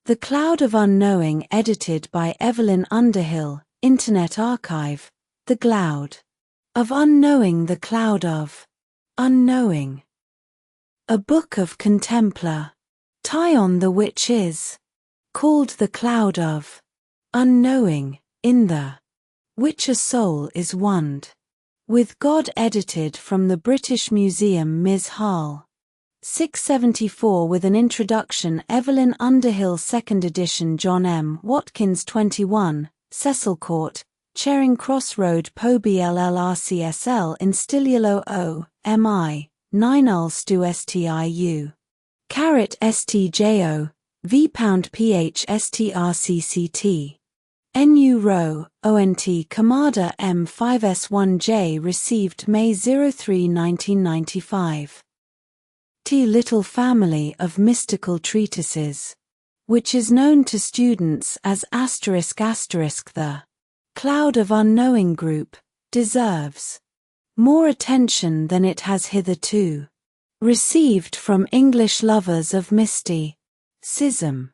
The Cloud of Unknowing, edited by Evelyn Underhill, Internet Archive. The Cloud of Unknowing, the Cloud of Unknowing. A book of contemplar. Tyon, the which is called the Cloud of Unknowing, in the which a soul is woned with God, edited from the British Museum, Ms. Hall. 674, with an introduction. Evelyn Underhill, 2nd edition, John M. Watkins, 21, Cecil Court, Charing Cross Road, Poby LLRCSL in Stilulo O, MI, 9 Ulstu STIU. Carat STJO, V pound PH STRCCT. NU Row, ONT Kamada M5S1J, received May 03, 1995. Little family of mystical treatises, which is known to students as ****. The Cloud of Unknowing group deserves more attention than it has hitherto received from English lovers of mysticism,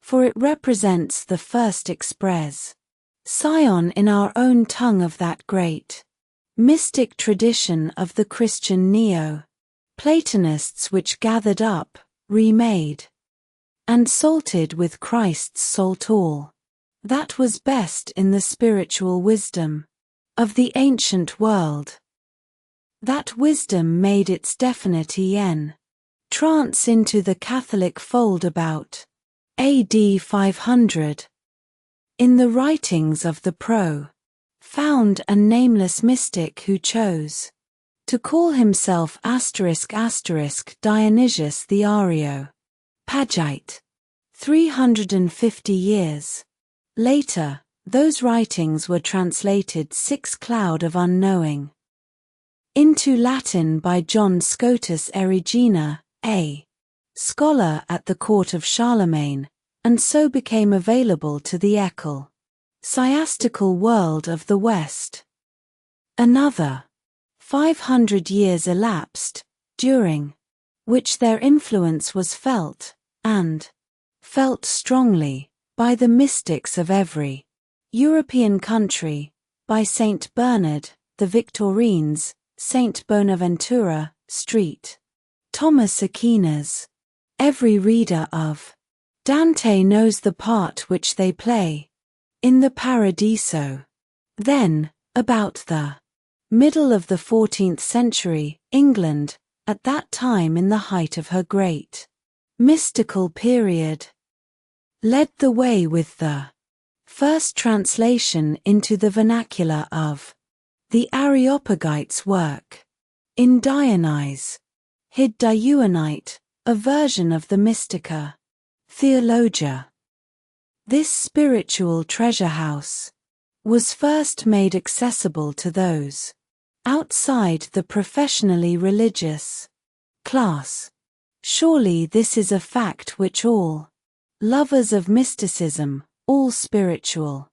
for it represents the first expression in our own tongue of that great mystic tradition of the Christian Neo-Platonists, which gathered up, remade, and salted with Christ's salt all that was best in the spiritual wisdom of the ancient world. That wisdom made its definite trance into the Catholic fold about AD 500. In the writings of the profound and nameless mystic who chose to call himself **** Dionysius the Areopagite. 350 years later, those writings were translated Cloud of Unknowing into Latin by John Scotus Erigena, a scholar at the court of Charlemagne, and so became available to the ecclesiastical world of the West. Another 500 years elapsed, during which their influence was felt, and felt strongly, by the mystics of every European country, by Saint Bernard, the Victorines, Saint Bonaventura, St. Thomas Aquinas. Every reader of Dante knows the part which they play in the Paradiso. Then, about the middle of the 14th century, England, at that time in the height of her great mystical period, led the way with the first translation into the vernacular of the Areopagites' work. In Dionyse, hid Diuanite, a version of the Mystica Theologia. This spiritual treasure house was first made accessible to those outside the professionally religious class. Surely this is a fact which all lovers of mysticism, all spiritual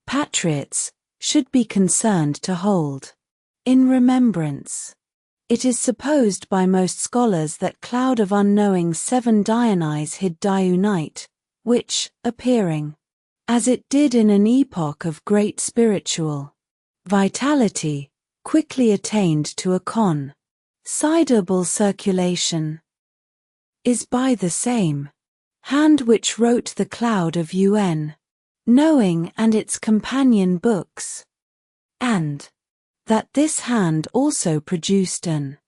patriots, should be concerned to hold in remembrance. It is supposed by most scholars that Cloud of Unknowing 7 Dionyse hid Diunite, which, appearing as it did in an epoch of great spiritual vitality, quickly attained to a considerable circulation, is by the same hand which wrote the Cloud of Unknowing and its companion books, and that this hand also produced an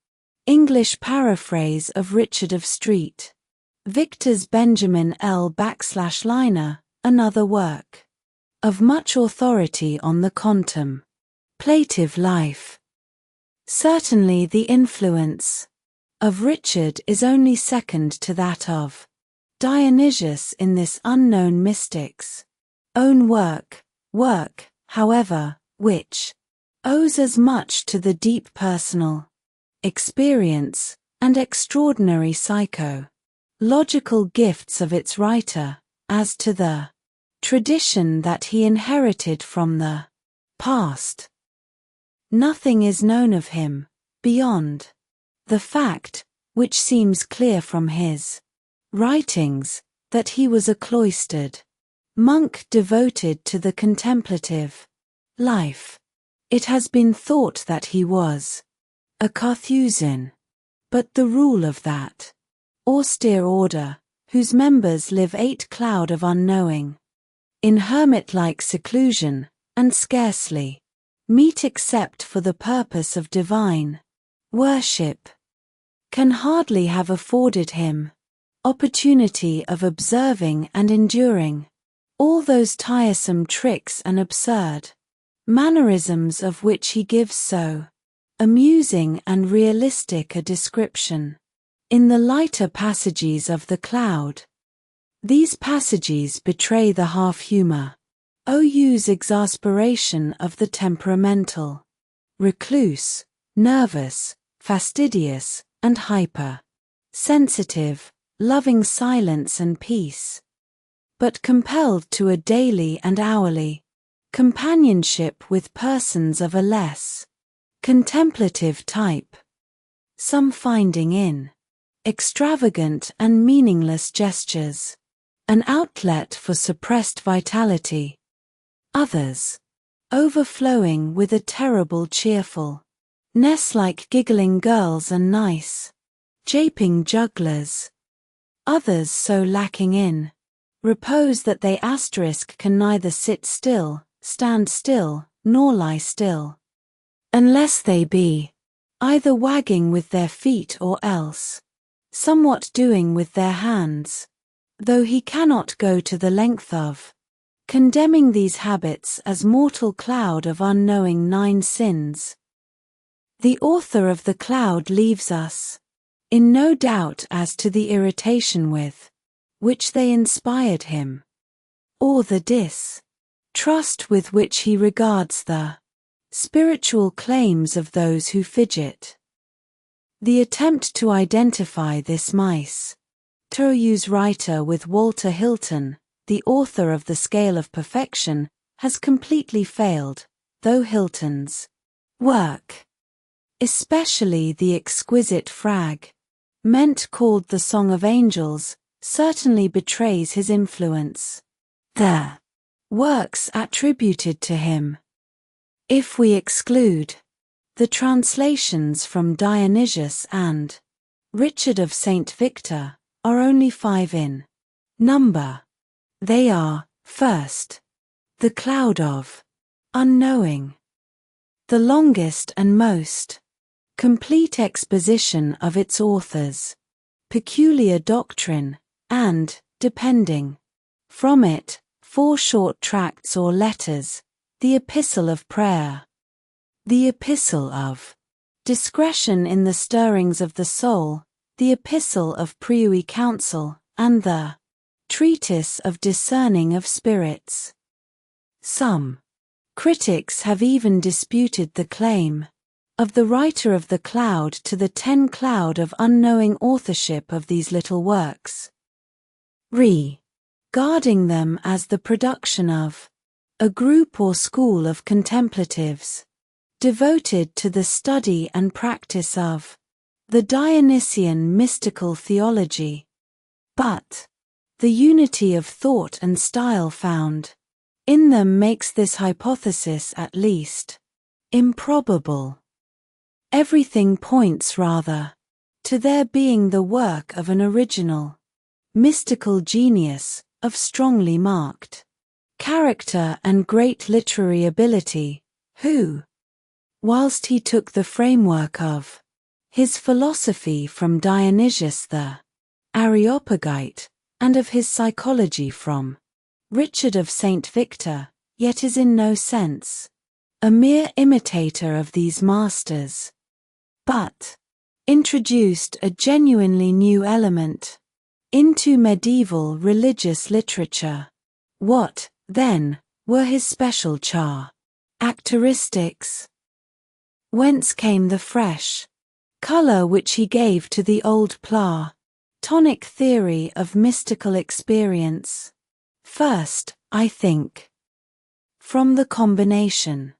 English paraphrase of Richard of St. Victor's Benjamin L. Liner, another work of much authority on the contemplative life. Certainly the influence of Richard is only second to that of Dionysius in this unknown mystic's own work, however, which owes as much to the deep personal experience and extraordinary psychological gifts of its writer, as to the tradition that he inherited from the past. Nothing is known of him, beyond the fact, which seems clear from his writings, that he was a cloistered monk devoted to the contemplative life. It has been thought that he was a Carthusian, but the rule of that austere order, whose members live 8 cloud of unknowing, in hermit-like seclusion, and scarcely meet except for the purpose of divine worship, can hardly have afforded him opportunity of observing and enduring all those tiresome tricks and absurd mannerisms of which he gives so amusing and realistic a description in the lighter passages of the Cloud. These passages betray the half-humor, OU's exasperation of the temperamental, recluse, nervous, fastidious, and hyper-sensitive, loving silence and peace, but compelled to a daily and hourly companionship with persons of a less contemplative type, some finding in extravagant and meaningless gestures an outlet for suppressed vitality, others overflowing with a terrible cheerfulness like giggling girls and nice, japing jugglers, others so lacking in repose that they can neither sit still, stand still, nor lie still, unless they be either wagging with their feet or else somewhat doing with their hands, though he cannot go to the length of condemning these habits as mortal cloud of unknowing 9 sins. The author of the Cloud leaves us in no doubt as to the irritation with which they inspired him, or the distrust with which he regards the spiritual claims of those who fidget. The attempt to identify this OU's writer with Walter Hilton, the author of The Scale of Perfection, has completely failed, though Hilton's work, especially the exquisite fragment called The Song of Angels, certainly betrays his influence. The works attributed to him, if we exclude the translations from Dionysius and Richard of St. Victor, are only 5 in number. They are, first, The Cloud of Unknowing, the longest and most complete exposition of its author's peculiar doctrine, and, depending from it, 4 short tracts or letters, the Epistle of Prayer, the Epistle of Discretion in the Stirrings of the Soul, the Epistle of Priui Counsel, and the Treatise of Discerning of Spirits. Some critics have even disputed the claim of the writer of the Cloud to the 10 cloud of unknowing authorship of these little works, regarding them as the production of a group or school of contemplatives devoted to the study and practice of the Dionysian mystical theology. But the unity of thought and style found in them makes this hypothesis at least improbable. Everything points rather to their being the work of an original, mystical genius, of strongly marked character and great literary ability, who, whilst he took the framework of his philosophy from Dionysius the Areopagite, and of his psychology from Richard of St. Victor, yet is in no sense a mere imitator of these masters, but introduced a genuinely new element into medieval religious literature. What, then, were his special characteristics? Whence came the fresh color which he gave to the old Platonic theory of mystical experience? First, I think, from the combination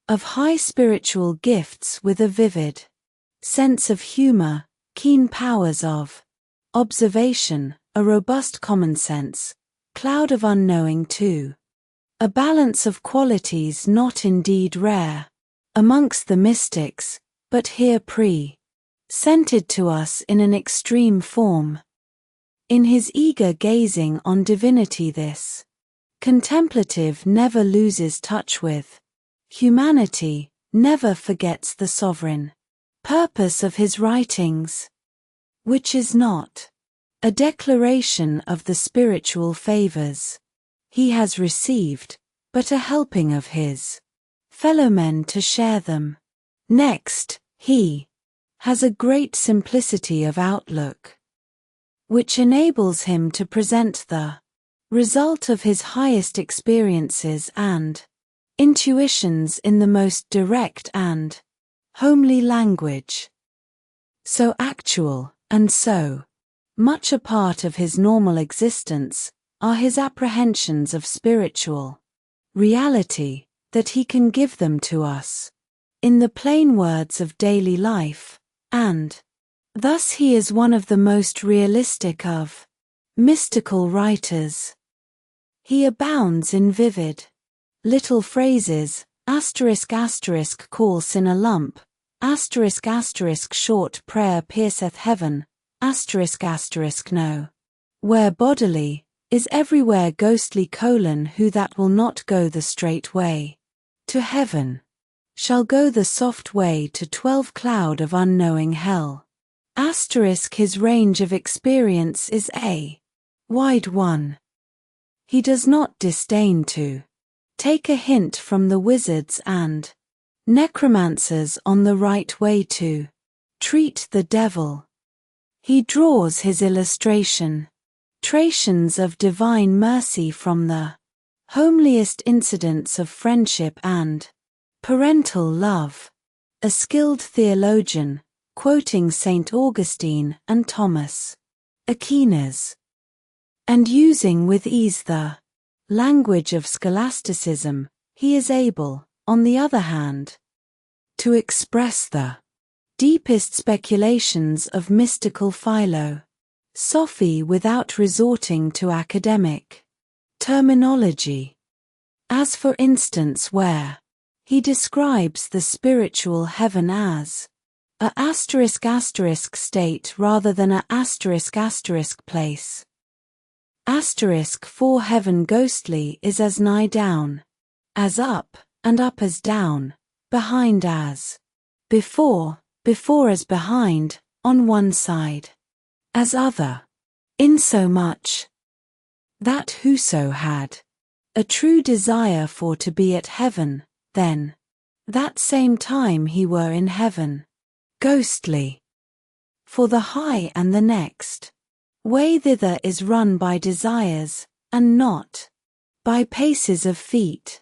of high spiritual gifts with a vivid sense of humor, keen powers of observation, a robust common sense, cloud of unknowing too. A balance of qualities not indeed rare amongst the mystics, but here presented to us in an extreme form. In his eager gazing on divinity, this contemplative never loses touch with humanity, never forgets the sovereign purpose of his writings, which is not a declaration of the spiritual favors he has received, but a helping of his fellow men to share them. Next, he has a great simplicity of outlook, which enables him to present the result of his highest experiences and intuitions in the most direct and homely language. So actual, and so much a part of his normal existence, are his apprehensions of spiritual reality, that he can give them to us in the plain words of daily life, and thus he is one of the most realistic of mystical writers. He abounds in vivid little phrases, call sin a lump, short prayer pierceth heaven, no. Where bodily, is everywhere ghostly : who that will not go the straight way to heaven, shall go the soft way to 12 cloud of unknowing hell. His range of experience is a wide one. He does not disdain to take a hint from the wizards and necromancers on the right way to treat the devil. He draws his illustrations of divine mercy from the homeliest incidents of friendship and parental love. A skilled theologian, quoting St. Augustine and Thomas Aquinas, and using with ease the language of scholasticism, he is able, on the other hand, to express the deepest speculations of mystical philosophy without resorting to academic terminology, as for instance where he describes the spiritual heaven as a state rather than a place. For heaven ghostly is as nigh down as up, and up as down, behind as before as behind, on one side as other, insomuch that whoso had a true desire for to be at heaven, then that same time he were in heaven, ghostly. For the high and the next way thither is run by desires, and not by paces of feet.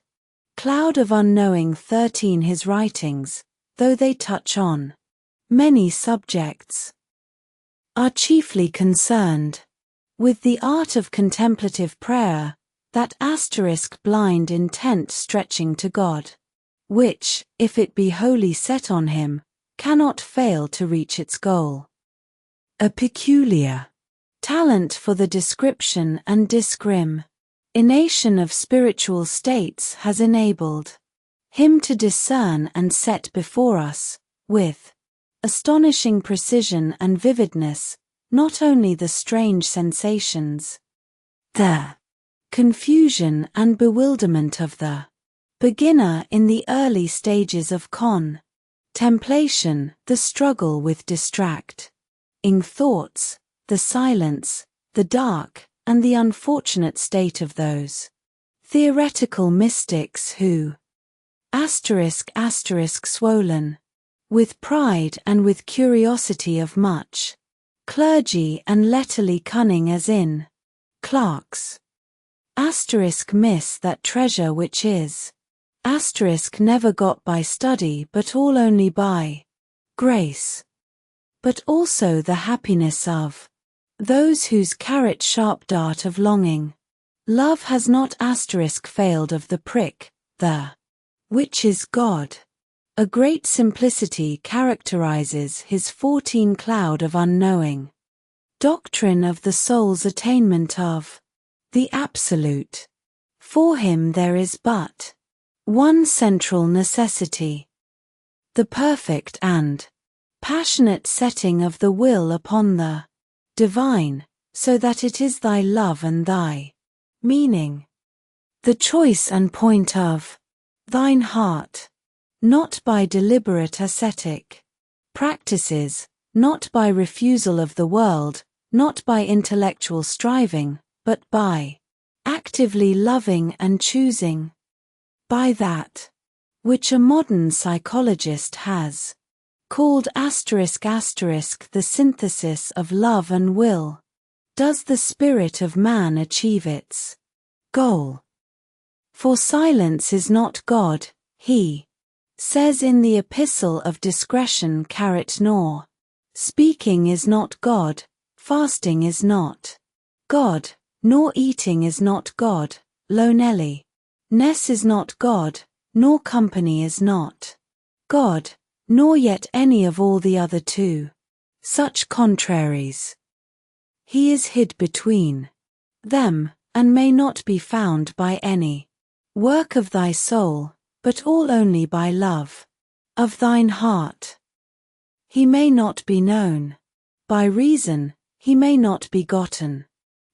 Cloud of Unknowing 13. His writings, though they touch on many subjects, are chiefly concerned with the art of contemplative prayer, that blind intent stretching to God, which, if it be wholly set on him, cannot fail to reach its goal. A peculiar talent for the description and discrimination of spiritual states has enabled him to discern and set before us, with astonishing precision and vividness, not only the strange sensations, the confusion and bewilderment of the beginner in the early stages of contemplation, the struggle with distracting thoughts, the silence, the dark, and the unfortunate state of those theoretical mystics who, swollen with pride and with curiosity of much clergy and letterly cunning as in clerks, miss that treasure which is never got by study but all only by grace, but also the happiness of those whose carrot-sharp dart of longing love has not failed of the prick, the which is God. A great simplicity characterizes his 14 cloud of unknowing. Doctrine of the soul's attainment of the Absolute. For him there is but one central necessity, the perfect and passionate setting of the will upon the divine, so that it is thy love and thy meaning, the choice and point of thine heart, not by deliberate ascetic practices, not by refusal of the world, not by intellectual striving, but by actively loving and choosing, by that which a modern psychologist has called *** the synthesis of love and will, does the spirit of man achieve its goal. For silence is not God, he says in the Epistle of Discretion, nor speaking is not God, fasting is not God, nor eating is not God, lonely ness is not God, nor company is not God, nor yet any of all the other two such contraries. He is hid between them, and may not be found by any work of thy soul, but all only by love of thine heart. He may not be known by reason, he may not be gotten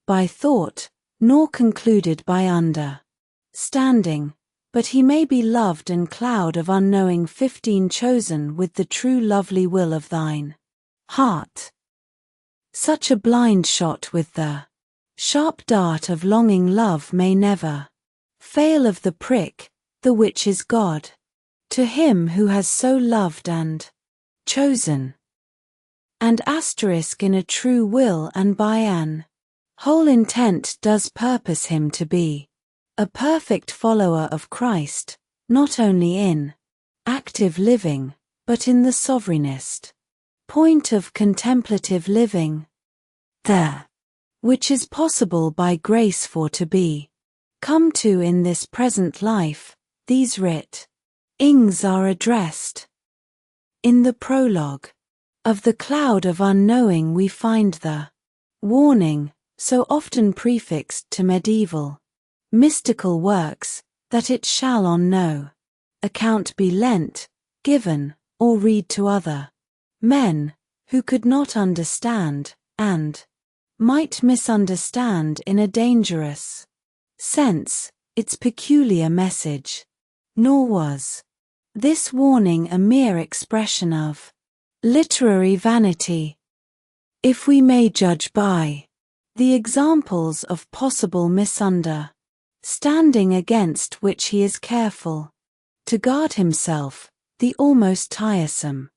by thought, nor concluded by understanding, but he may be loved and cloud of unknowing 15 chosen with the true lovely will of thine heart. Such a blind shot with the sharp dart of longing love may never fail of the prick, the which is God, to him who has so loved and chosen. And * in a true will and by an whole intent does purpose him to be a perfect follower of Christ, not only in active living, but in the sovereignest point of contemplative living, there, which is possible by grace for to be come to in this present life. These writ-ings are addressed. In the prologue of the Cloud of Unknowing we find the warning, so often prefixed to medieval mystical works, that it shall on no account be lent, given, or read to other men, who could not understand, and might misunderstand in a dangerous sense, its peculiar message. Nor was this warning a mere expression of literary vanity. If we may judge by the examples of possible misunderstanding against which he is careful to guard himself, the almost tiresome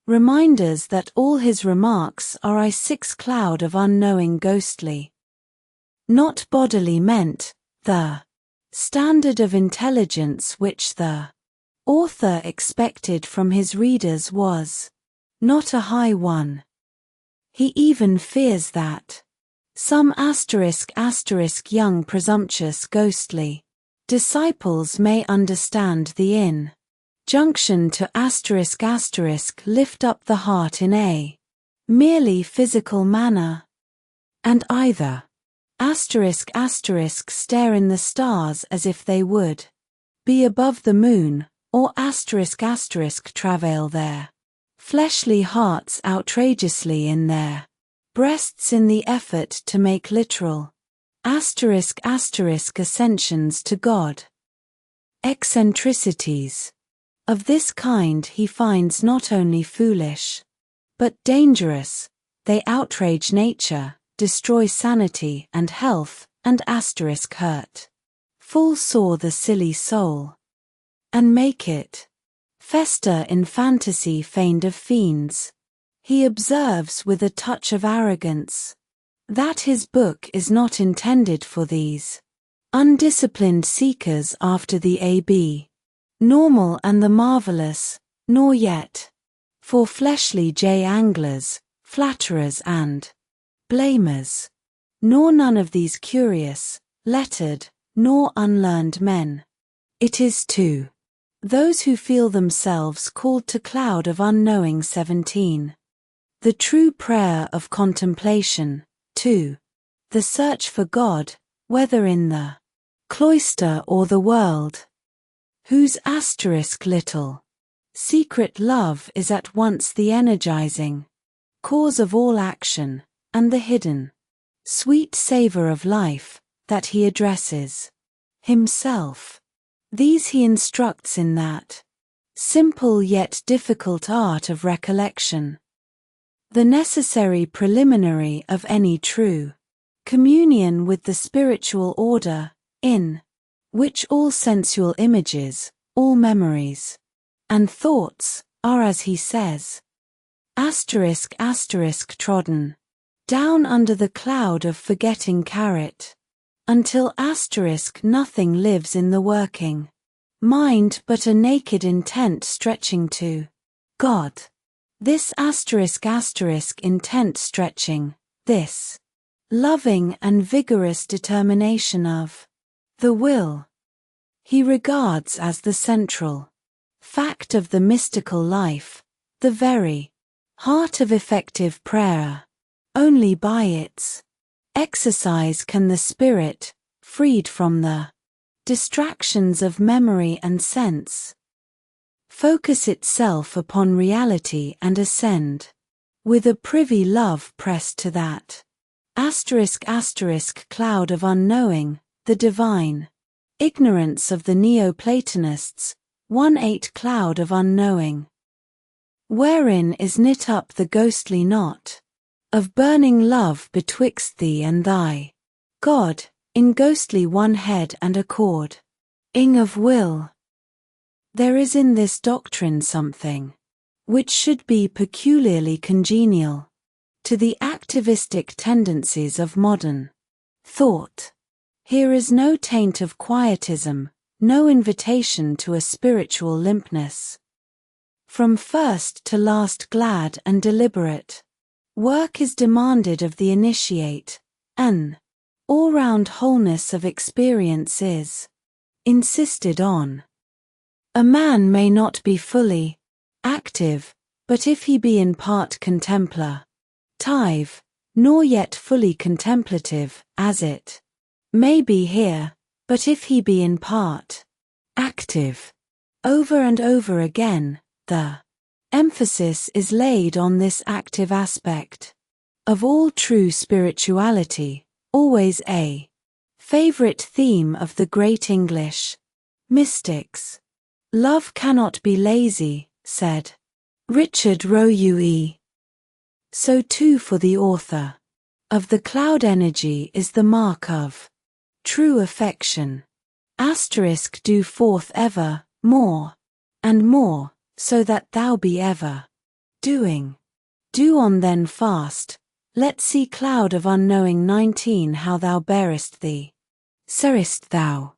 reminders that all his remarks are a cloud of unknowing ghostly, not bodily meant, the standard of intelligence which the author expected from his readers was not a high one. He even fears that some * young presumptuous ghostly disciples may understand the injunction to * lift up the heart in a merely physical manner, and either * stare in the stars as if they would be above the moon, or * travail their fleshly hearts outrageously in their breasts in the effort to make literal * ascensions to God. Eccentricities of this kind he finds not only foolish, but dangerous. They outrage nature, destroy sanity and health, and * hurt full sore the silly soul, and make it fester in fantasy feigned of fiends. He observes with a touch of arrogance that his book is not intended for these undisciplined seekers after the normal and the marvelous, nor yet for fleshly anglers, flatterers and blamers, nor none of these curious, lettered, nor unlearned men. It is to those who feel themselves called to Cloud of Unknowing 17. The true prayer of contemplation, 2. The search for God, whether in the cloister or the world, whose little secret love is at once the energizing cause of all action, and the hidden sweet savor of life, that he addresses himself. These he instructs in that simple yet difficult art of recollection, the necessary preliminary of any true communion with the spiritual order, in which all sensual images, all memories, and thoughts, are, as he says, trodden down under the cloud of forgetting carrot, until nothing lives in the working mind but a naked intent stretching to God. This intent stretching, this loving and vigorous determination of the will, he regards as the central fact of the mystical life, the very heart of effective prayer. Only by its exercise can the spirit, freed from the distractions of memory and sense, focus itself upon reality and ascend, with a privy love pressed to that cloud of unknowing, the divine ignorance of the Neoplatonists, 1-8 cloud of unknowing, wherein is knit up the ghostly knot of burning love betwixt thee and thy God, in ghostly one head and accord ing of will. There is in this doctrine something which should be peculiarly congenial to the activistic tendencies of modern thought. Here is no taint of quietism, no invitation to a spiritual limpness. From first to last glad and deliberate work is demanded of the initiate, an all-round wholeness of experience is insisted on. A man may not be fully active, but if he be in part contemplative, nor yet fully contemplative, as it may be here, but if he be in part active, over and over again, the emphasis is laid on this active aspect of all true spirituality, always a favorite theme of the great English mystics. Love cannot be lazy, said Richard Roe. So too for the author of the cloud energy is the mark of true affection. Do forth ever more and more, so that thou be ever doing. Do on then fast. Let's see cloud of unknowing 19 how thou bearest thee. Serest thou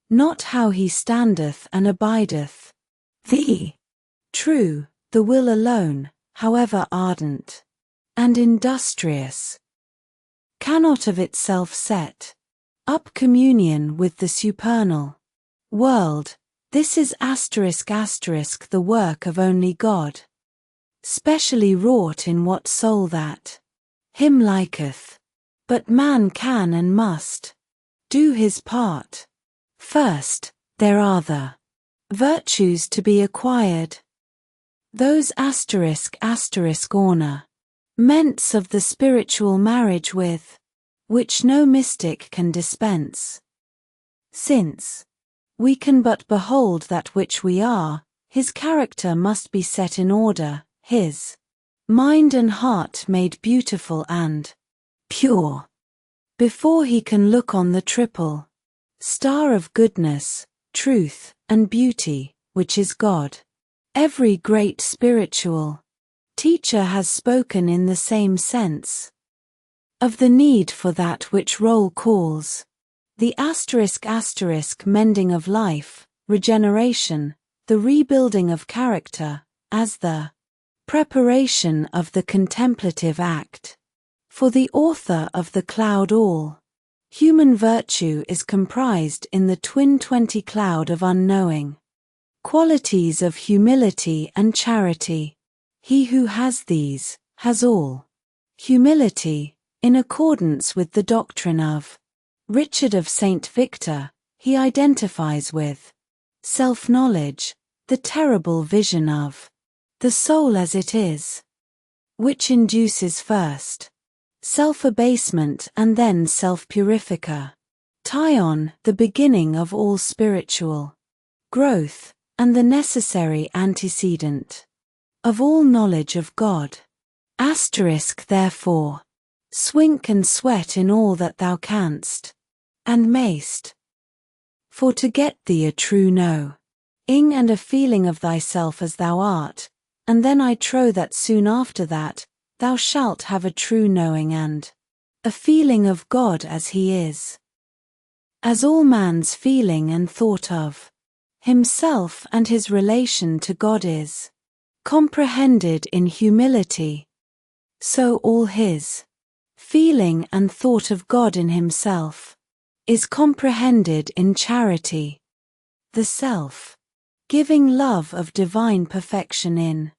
not how he standeth and abideth thee? True, the will alone, however ardent and industrious, cannot of itself set up communion with the supernal world. This is the work of only God, specially wrought in what soul that him liketh. But man can and must do his part. First, there are the virtues to be acquired, those ornaments of the spiritual marriage with which no mystic can dispense. Since we can but behold that which we are, his character must be set in order, his mind and heart made beautiful and pure, before he can look on the triple star of goodness, truth, and beauty, which is God. Every great spiritual teacher has spoken in the same sense of the need for that which roll calls the mending of life, regeneration, the rebuilding of character, as the preparation of the contemplative act. For the author of the cloud all human virtue is comprised in the twin 20 cloud of unknowing qualities of humility and charity. He who has these, has all. Humility, In accordance with the doctrine of Richard of St. Victor, he identifies with self-knowledge, the terrible vision of the soul as it is, which induces first self-abasement and then self-purification, the beginning of all spiritual growth, and the necessary antecedent of all knowledge of God. Therefore, swink and sweat in all that thou canst, and mayst. For to get thee a true knowing and a feeling of thyself as thou art, and then I trow that soon after that, thou shalt have a true knowing and a feeling of God as he is. As all man's feeling and thought of himself and his relation to God is comprehended in humility, so all his feeling and thought of God in himself is comprehended in charity, the self-giving love of divine perfection in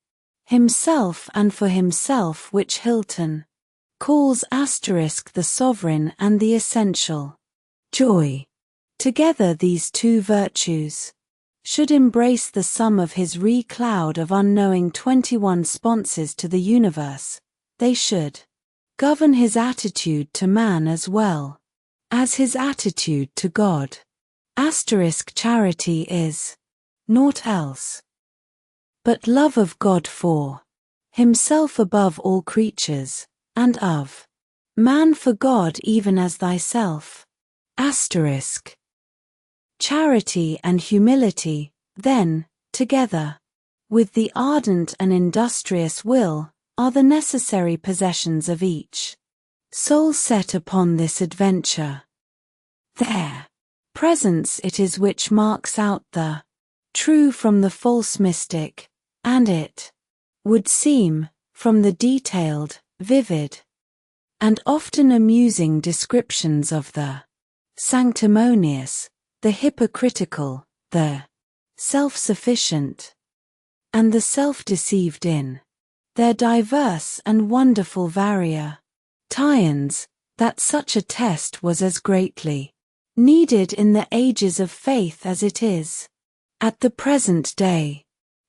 himself and for himself, which Hilton calls the sovereign and the essential joy. Together these two virtues should embrace the sum of his cloud of unknowing 21 responses to the universe. They should govern his attitude to man as well as his attitude to God. Charity is naught else but love of God for himself above all creatures, and of man for God even as thyself. Charity and humility, then, together with the ardent and industrious will, are the necessary possessions of each soul set upon this adventure. Their presence it is which marks out the true from the false mystic, and it would seem, from the detailed, vivid, and often amusing descriptions of the sanctimonious, the hypocritical, the self-sufficient, and the self-deceived in their diverse and wonderful variations, that such a test was as greatly needed in the ages of faith as it is at the present day.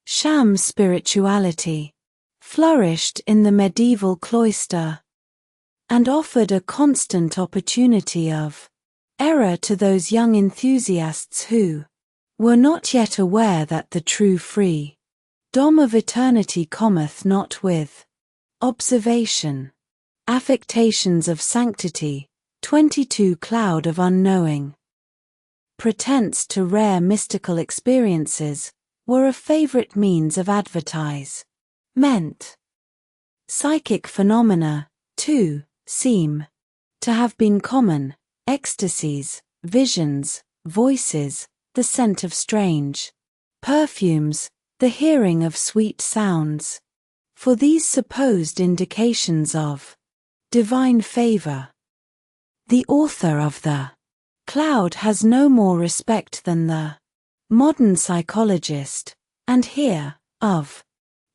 Sham spirituality flourished in the medieval cloister and offered a constant opportunity of error to those young enthusiasts who were not yet aware that the true freedom of eternity cometh not with observation. Affectations of sanctity, 22 Cloud of Unknowing. Pretense to rare mystical experiences were a favorite means of advertisement. Psychic phenomena, too, seem to have been common: ecstasies, visions, voices, the scent of strange perfumes, the hearing of sweet sounds. For these supposed indications of divine favor, the author of the Cloud has no more respect than the modern psychologist, and here, of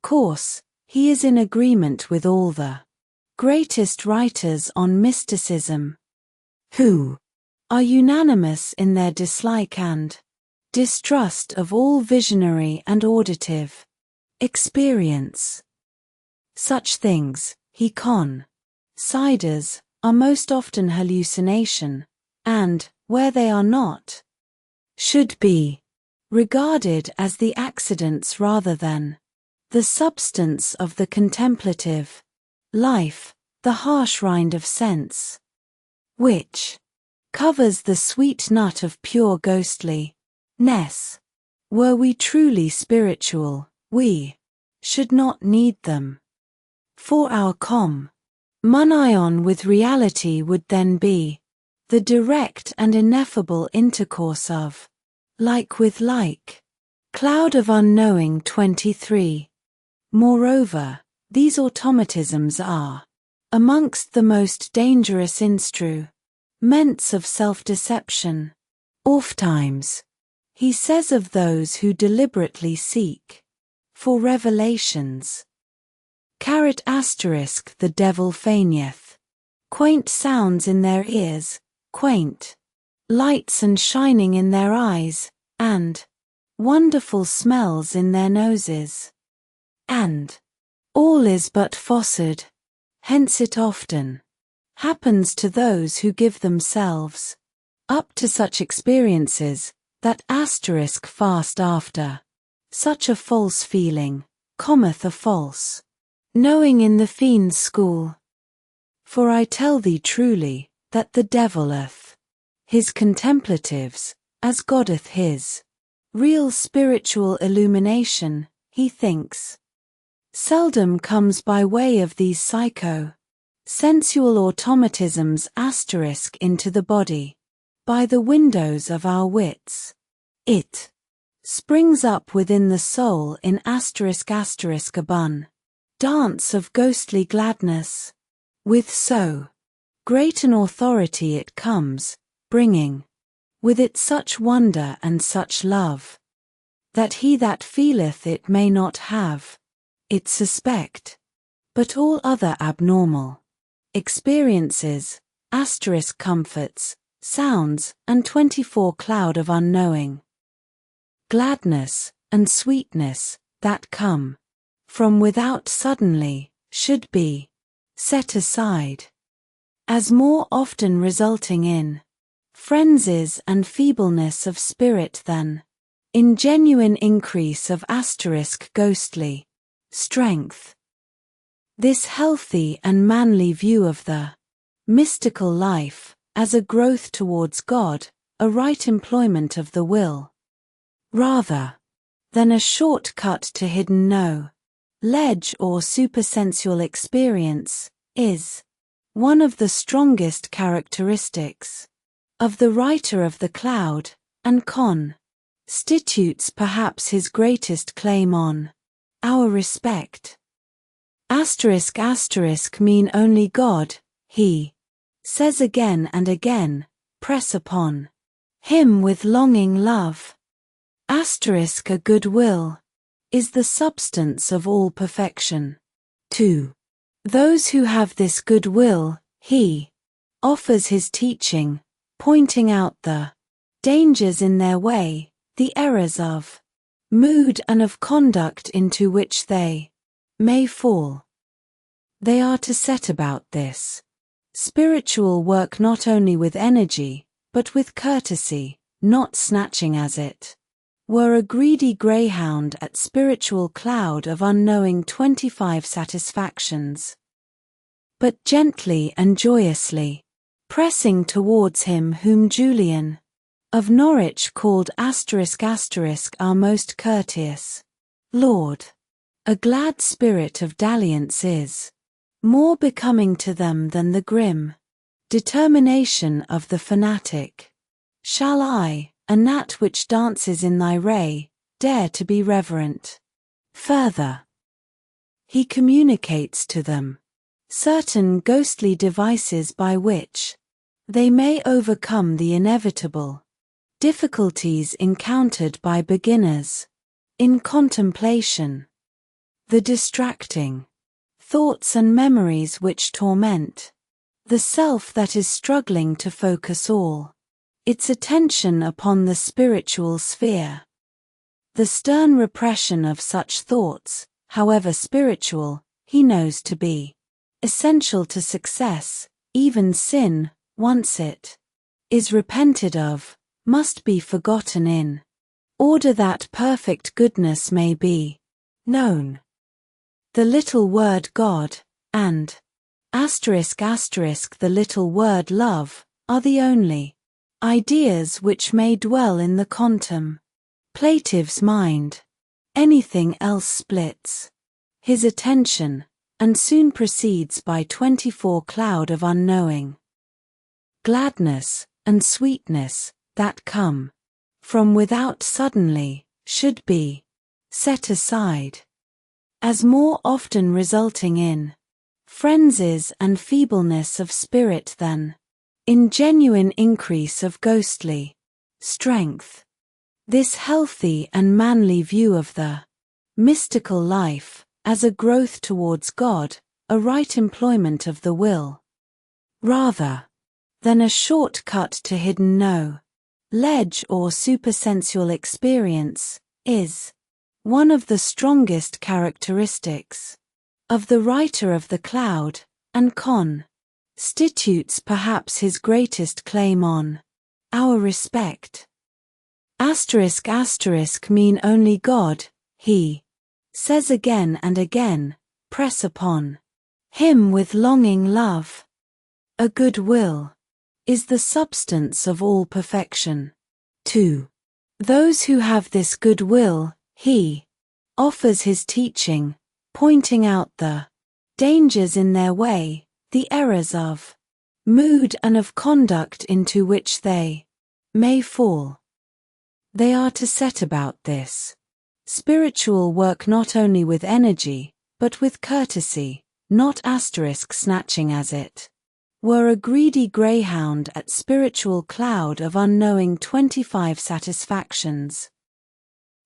course, he is in agreement with all the greatest writers on mysticism, who are unanimous in their dislike and distrust of all visionary and auditive experience. Such things, he considers, are most often hallucination, and, where they are not, should be regarded as the accidents rather than the substance of the contemplative life, the harsh rind of sense, which covers the sweet nut of pure ghostliness. Were we truly spiritual, we should not need them. For our communion with reality would then be the direct and ineffable intercourse of like with like. Cloud of Unknowing 23. Moreover, these automatisms are amongst the most dangerous instruments of self-deception. Ofttimes, he says of those who deliberately seek for revelations, ***, the devil feigneth quaint sounds in their ears, quaint lights and shining in their eyes, and wonderful smells in their noses. And all is but falsehood, hence it often happens to those who give themselves up to such experiences, that fast after such a false feeling cometh a false knowing in the fiend's school. For I tell thee truly, that the devileth his contemplatives, as Godeth his real spiritual illumination, he thinks, seldom comes by way of these sensual automatisms into the body, by the windows of our wits. It springs up within the soul in abundance dance of ghostly gladness. With so great an authority it comes, bringing with it such wonder and such love, that he that feeleth it may not have it suspect, but all other abnormal experiences, comforts, sounds, and 24 cloud of unknowing gladness and sweetness, that come from without suddenly, should be set aside, as more often resulting in frenzies and feebleness of spirit than in genuine increase of ghostly strength. This healthy and manly view of the mystical life, as a growth towards God, a right employment of the will, rather than a short cut to hidden knowledge or supersensual experience, is one of the strongest characteristics of the writer of the cloud, and constitutes perhaps his greatest claim on our respect. Mean only God, he says again and again, press upon him with longing love. A good will is the substance of all perfection. To those who have this good will, he offers his teaching, pointing out the dangers in their way, the errors of mood and of conduct into which they may fall. They are to set about this spiritual work not only with energy, but with courtesy, not snatching as it were a greedy greyhound at spiritual cloud of unknowing 25 satisfactions, but gently and joyously pressing towards him whom Julian of Norwich called our most courteous Lord. A glad spirit of dalliance is more becoming to them than the grim determination of the fanatic. Shall I, a gnat which dances in thy ray, dare to be reverent? Further, he communicates to them certain ghostly devices by which they may overcome the inevitable difficulties encountered by beginners in contemplation, the distracting thoughts and memories which torment the self that is struggling to focus all its attention upon the spiritual sphere. The stern repression of such thoughts, however spiritual, he knows to be essential to success. Even sin, once it is repented of, must be forgotten in order that perfect goodness may be known. The little word God, and the little word love, are the only ideas which may dwell in the contemplative's mind. Anything else splits his attention, and soon proceeds by 24 cloud of unknowing gladness and sweetness, that come from without suddenly, should be set aside, as more often resulting in frenzies and feebleness of spirit than in genuine increase of ghostly strength. This healthy and manly view of the mystical life, as a growth towards God, a right employment of the will, rather than a shortcut to hidden knowledge or supersensual experience, is one of the strongest characteristics of the writer of the cloud, and constitutes perhaps his greatest claim on our respect. Mean only God, he says again and again, press upon him with longing love. A good will is the substance of all perfection. To those who have this good will, he offers his teaching, pointing out the dangers in their way, the errors of mood and of conduct into which they may fall. They are to set about this spiritual work not only with energy, but with courtesy, not snatching as it were a greedy greyhound at spiritual cloud of unknowing 25 satisfactions,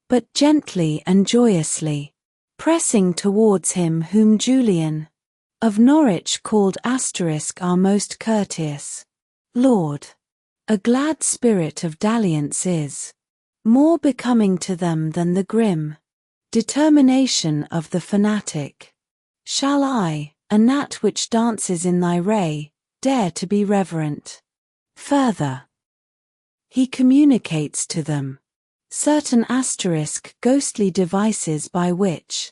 but gently and joyously pressing towards him whom Julian of Norwich called our most courteous Lord. A glad spirit of dalliance is more becoming to them than the grim determination of the fanatic. Shall I, a gnat which dances in thy ray, dare to be reverent? Further, he communicates to them certain ghostly devices by which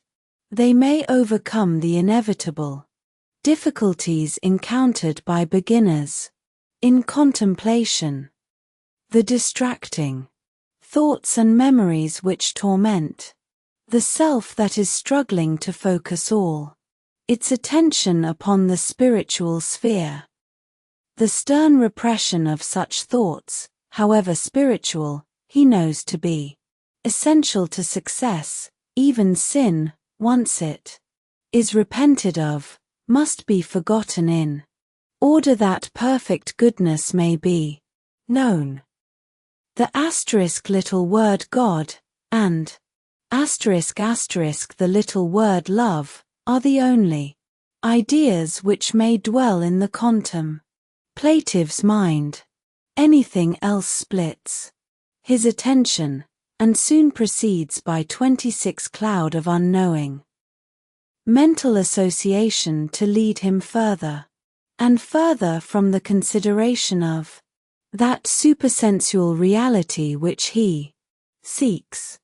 they may overcome the inevitable difficulties encountered by beginners in contemplation, the distracting thoughts and memories which torment the self that is struggling to focus all its attention upon the spiritual sphere. The stern repression of such thoughts, however spiritual, he knows to be essential to success. Even sin, once it is repented of, must be forgotten in order that perfect goodness may be known. The little word God, and the little word love, are the only ideas which may dwell in the contemplative's mind. Anything else splits his attention, and soon proceeds by 26 cloud of unknowing mental association to lead him further and further from the consideration of that supersensual reality which he seeks.